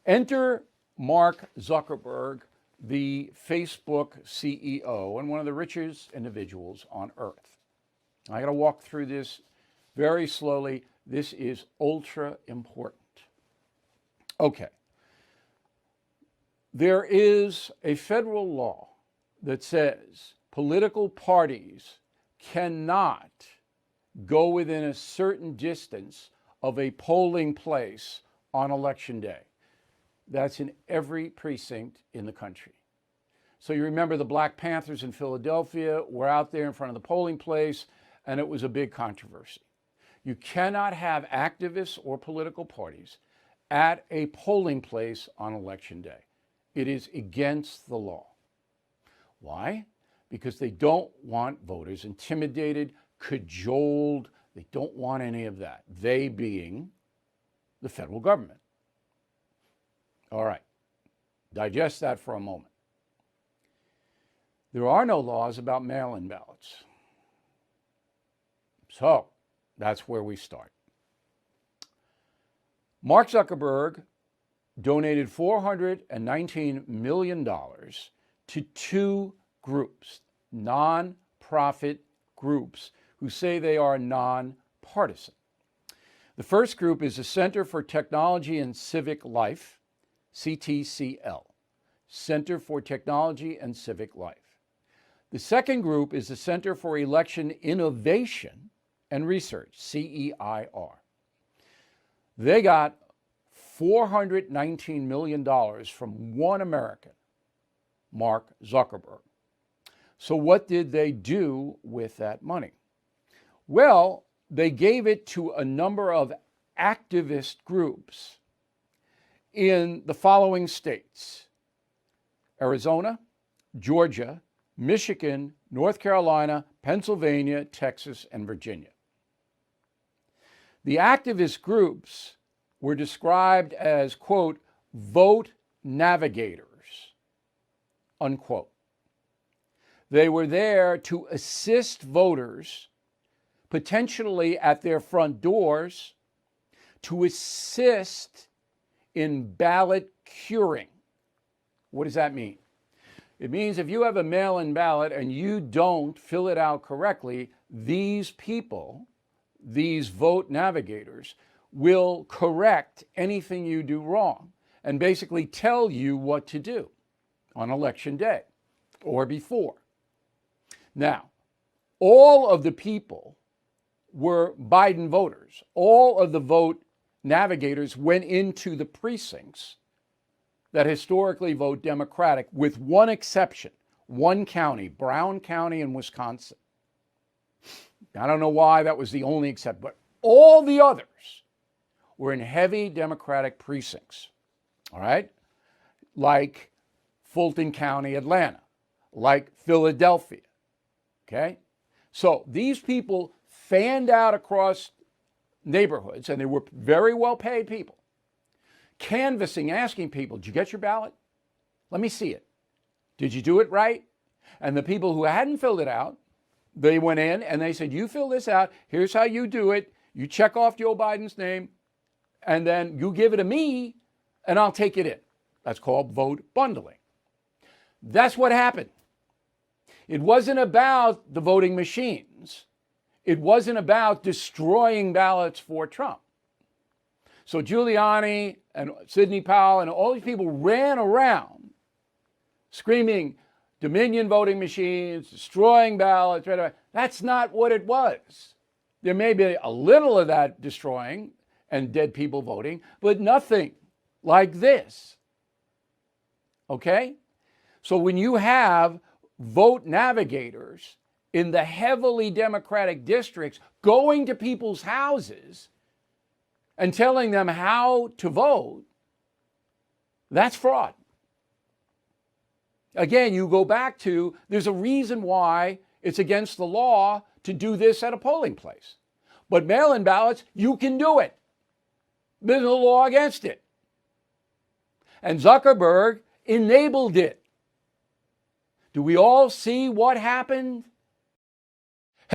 Enter Mark Zucherberg, the Facebook CEO and one of the richest individuals on earth. I got to walk through this very slowly. This is ultra important. Okay. There is a federal law that says political parties cannot go within a certain distance of a polling place on election day. That's in every precinct in the country. So you remember the Black Panthers in Philadelphia were out there in front of the polling place, and it was a big controversy. You cannot have activists or political parties at a polling place on election day. It is against the law. Why? Because they don't want voters intimidated, cajoled. They don't want any of that. They being the federal government. All right, digest that for a moment. There are no laws about mail-in ballots. So that's where we start. Mark Zuckerberg donated $419 million to two groups, non-profit groups who say they are nonpartisan. The first group is the Center for Technology and Civic Life, CTCL, Center for Technology and Civic Life. The second group is the Center for Election Innovation and Research, CEIR. They got $419 million from one American, Mark Zuckerberg. So what did they do with that money? Well, they gave it to a number of activist groups in the following states: Arizona, Georgia, Michigan, North Carolina, Pennsylvania, Texas, and Virginia. The activist groups were described as, quote, vote navigators, unquote. They were there to assist voters, potentially at their front doors, to assist in ballot curing. What does that mean? It means if you have a mail-in ballot and you don't fill it out correctly, these people, these vote navigators, will correct anything you do wrong and basically tell you what to do on election day or before. Now, all of the people were Biden voters. All of the vote navigators went into the precincts that historically vote Democratic, with one exception, one county, Brown County in Wisconsin. I don't know why that was the only exception, but all the others were in heavy Democratic precincts, all right? Like Fulton County, Atlanta, like Philadelphia, okay? So these people fanned out across neighborhoods, and they were very well-paid people, canvassing, asking people, did you get your ballot? Let me see it. Did you do it right? And the people who hadn't filled it out, they went in and they said, you fill this out, here's how you do it, you check off Joe Biden's name, and then you give it to me, and I'll take it in. That's called vote bundling. That's what happened. It wasn't about the voting machines. It wasn't about destroying ballots for Trump. So Giuliani and Sidney Powell and all these people ran around screaming, Dominion voting machines, destroying ballots. That's not what it was. There may be a little of that destroying and dead people voting, but nothing like this. Okay? So when you have vote navigators in the heavily Democratic districts going to people's houses and telling them how to vote, that's fraud. Again, you go back to, there's a reason why it's against the law to do this at a polling place. But mail-in ballots, you can do it. There's no law against it. And Zuckerberg enabled it. Do we all see what happened